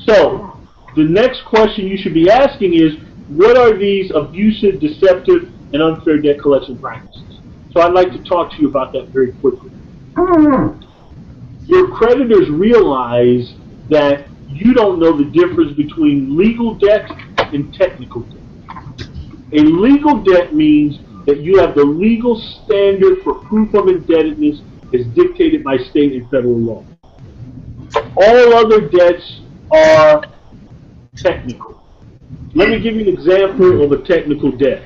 So, the next question you should be asking is, what are these abusive, deceptive, and unfair debt collection practices? So I'd like to talk to you about that very quickly. Your creditors realize that you don't know the difference between legal debt and technical debt. A legal debt means that you have the legal standard for proof of indebtedness as dictated by state and federal law. All other debts are technical. Let me give you an example of a technical debt.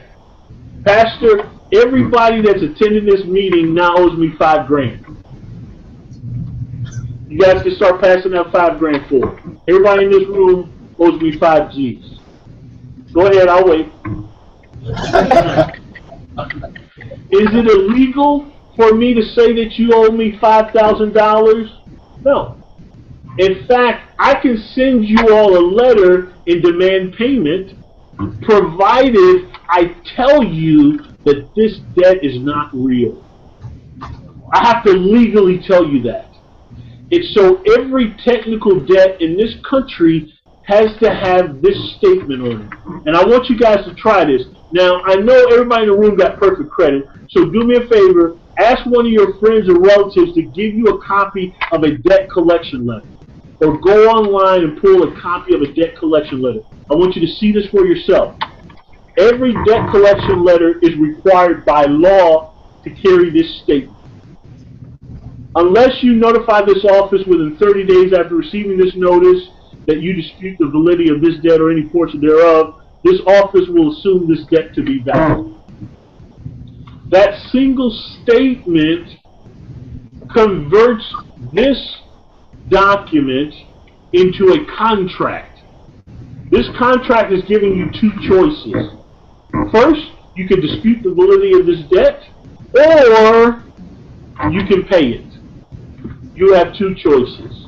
Pastor, everybody that's attending this meeting now owes me $5,000. You guys can start passing out $5,000 for it. Everybody in this room owes me 5 G's. Go ahead, I'll wait. Is it illegal for me to say that you owe me $5,000? No. In fact, I can send you all a letter and demand payment, provided I tell you that this debt is not real. I have to legally tell you that. And so every technical debt in this country has to have this statement on it. And I want you guys to try this. Now, I know everybody in the room got perfect credit, so do me a favor, ask one of your friends or relatives to give you a copy of a debt collection letter. Or go online and pull a copy of a debt collection letter. I want you to see this for yourself. Every debt collection letter is required by law to carry this statement. Unless you notify this office within 30 days after receiving this notice that you dispute the validity of this debt or any portion thereof, this office will assume this debt to be valid. That single statement converts this document into a contract. This contract is giving you 2 choices. First, you can dispute the validity of this debt, or you can pay it. You have 2 choices.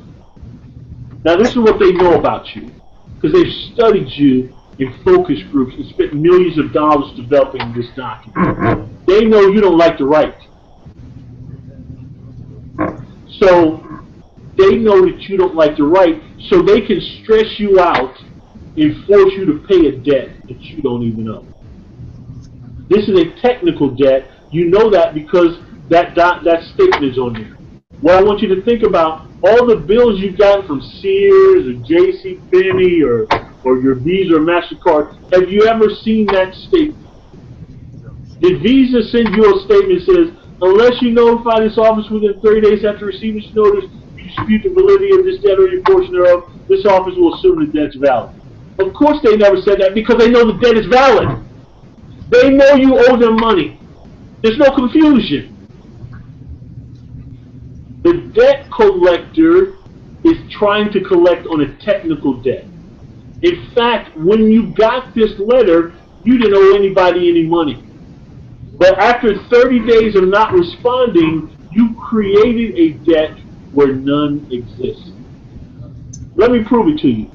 Now, this is what they know about you, because they've studied you in focus groups and spent millions of dollars developing this document. They know you don't like to write. So, they know that you don't like to write, so they can stress you out and force you to pay a debt that you don't even owe. This is a technical debt. You know that because that statement is on there. What I want you to think about, all the bills you've gotten from Sears or JCPenney or your Visa or MasterCard, have you ever seen that statement? Did Visa send you a statement that says, unless you notify this office within 30 days after receiving this notice, you dispute the validity of this debt or any portion thereof, this office will assume the debt's valid? Of course they never said that, because they know the debt is valid. They know you owe them money. There's no confusion. The debt collector is trying to collect on a technical debt. In fact, when you got this letter, you didn't owe anybody any money. But after 30 days of not responding, you created a debt where none exists. Let me prove it to you.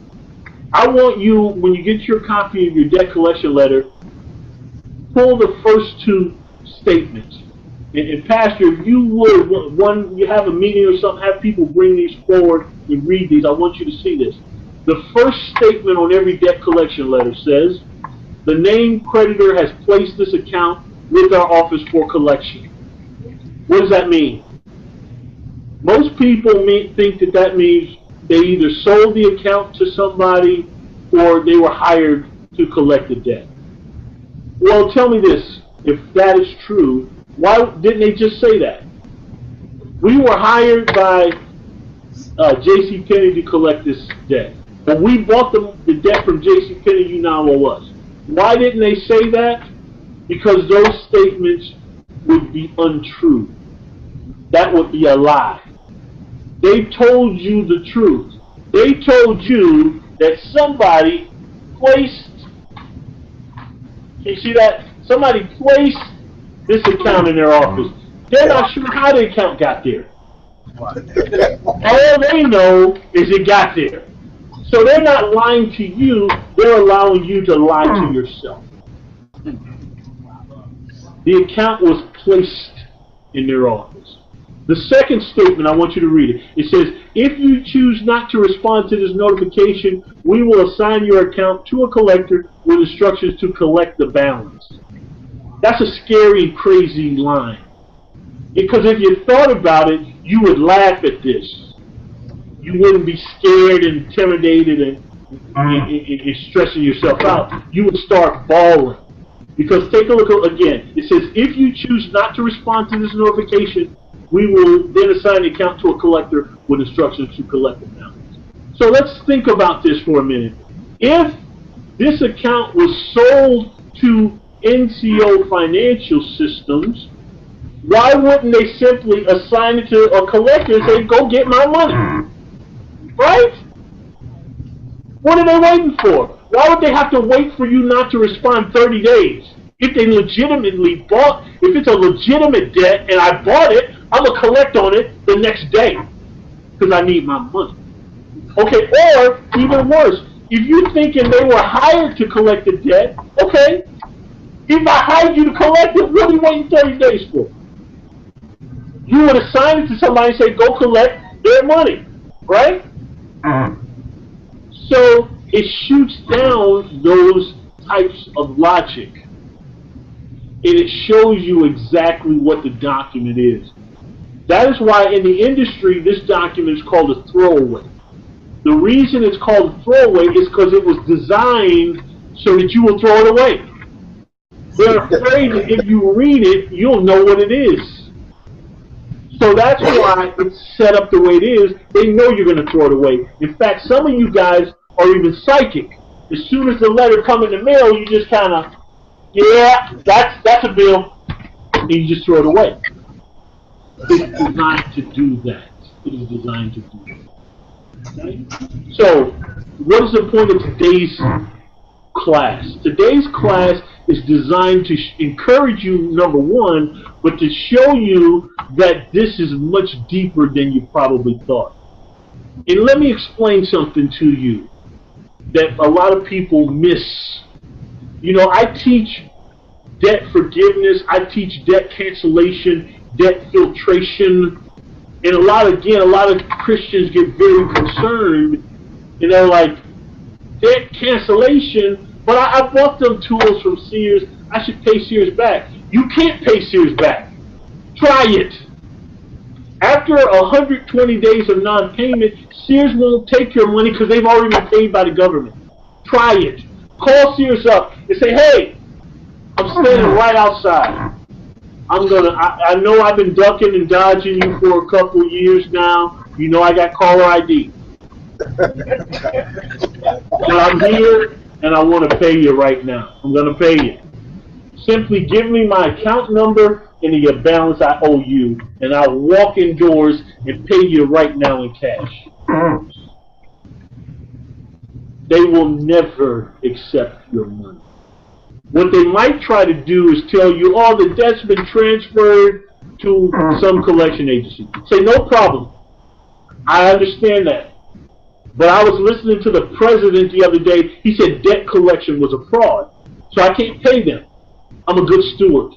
I want you, when you get your copy of your debt collection letter, pull the first 2 statements. And Pastor, if you would, you have a meeting or something, have people bring these forward and read these. I want you to see this. The first statement on every debt collection letter says, the named creditor has placed this account with our office for collection. What does that mean? Most people think that that means they either sold the account to somebody or they were hired to collect the debt. Well, tell me this, if that is true, why didn't they just say that? We were hired by JCPenney to collect this debt. When we bought the debt from JCPenney, you now owe us. Why didn't they say that? Because those statements would be untrue. That would be a lie. They told you the truth. They told you that somebody placed, you see that? Somebody placed this account in their office. They're not sure how the account got there. All they know is it got there. So they're not lying to you, they're allowing you to lie to yourself. The account was placed in their office. The second statement, I want you to read it. It says, if you choose not to respond to this notification, we will assign your account to a collector with instructions to collect the balance. That's a scary, crazy line. Because if you thought about it, you would laugh at this. You wouldn't be scared and intimidated and stressing yourself out. You would start bawling. Because take a look again. It says, if you choose not to respond to this notification, we will then assign the account to a collector with instructions to collect the balance. So let's think about this for a minute. If this account was sold to NCO Financial Systems, why wouldn't they simply assign it to a collector and say, go get my money? Right? What are they waiting for? Why would they have to wait for you not to respond 30 days? If they legitimately bought, if it's a legitimate debt and I bought it, I'm going to collect on it the next day because I need my money. Okay, or even worse, if you're thinking they were hired to collect the debt, okay, if I hired you to collect it, what are you waiting 30 days for? You would assign it to somebody and say, go collect their money, right? So it shoots down those types of logic. And it shows you exactly what the document is. That is why in the industry, this document is called a throwaway. The reason it's called a throwaway is because it was designed so that you will throw it away. They're afraid that if you read it, you'll know what it is. So that's why it's set up the way it is. They know you're going to throw it away. In fact, some of you guys are even psychic. As soon as the letter comes in the mail, you just kind of, yeah, that's a bill, and you just throw it away. It's designed to do that. It is designed to do that. Okay? So, what is the point of today's class? Today's class is designed to encourage you, number one, but to show you that this is much deeper than you probably thought. And let me explain something to you that a lot of people miss. You know, I teach debt forgiveness, I teach debt cancellation, debt filtration, and a lot of Christians get very concerned, and they're like, debt cancellation, but I bought them tools from Sears, I should pay Sears back. You can't pay Sears back. Try it. After 120 days of non-payment, Sears won't take your money because they've already been paid by the government. Try it. Call Sears up and say, hey, I'm standing right outside. I know I've been ducking and dodging you for a couple years now. You know I got caller ID. But I'm here and I want to pay you right now. I'm going to pay you. Simply give me my account number and the balance I owe you, and I'll walk indoors and pay you right now in cash. They will never accept your money. What they might try to do is tell you, oh, the debt's been transferred to some collection agency. Say, no problem. I understand that. But I was listening to the president the other day. He said debt collection was a fraud. So I can't pay them. I'm a good steward.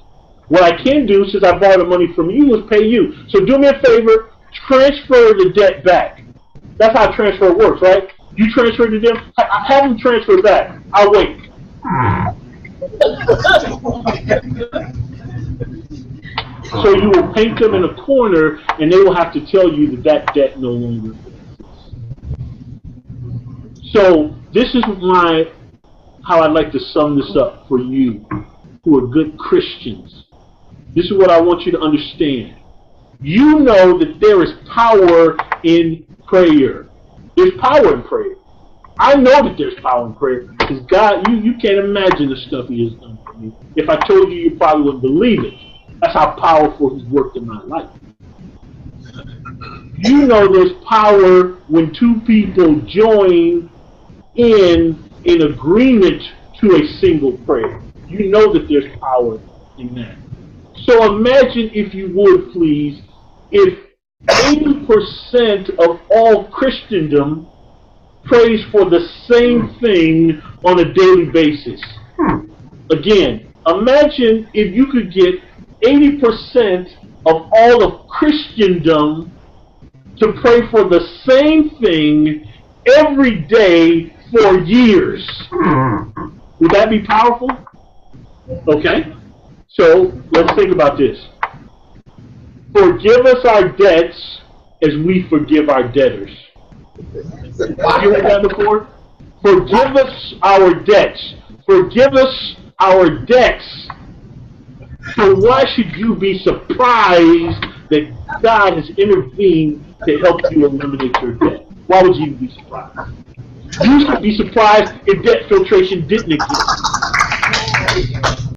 What I can do, since I borrowed the money from you, is pay you. So do me a favor, transfer the debt back. That's how transfer works, right? You transfer to them, have them transfer back. I'll wait. So you will paint them in a corner, and they will have to tell you that that debt no longer exists. So this is how I'd like to sum this up for you who are good Christians. This is what I want you to understand. You know that there is power in prayer. There's power in prayer. I know that there's power in prayer because God, you can't imagine the stuff He has done for me. If I told you, you probably wouldn't believe it. That's how powerful He's worked in my life. You know there's power when two people join in agreement to a single prayer. You know that there's power in that. So imagine, if you would please, if 80% of all Christendom prays for the same thing on a daily basis. Again, imagine if you could get 80% of all of Christendom to pray for the same thing every day for years. Would that be powerful? Okay. So let's think about this. Forgive us our debts as we forgive our debtors. Have you heard that before? Forgive us our debts. Forgive us our debts. So why should you be surprised that God has intervened to help you eliminate your debt? Why would you be surprised? You should be surprised if debt filtration didn't exist.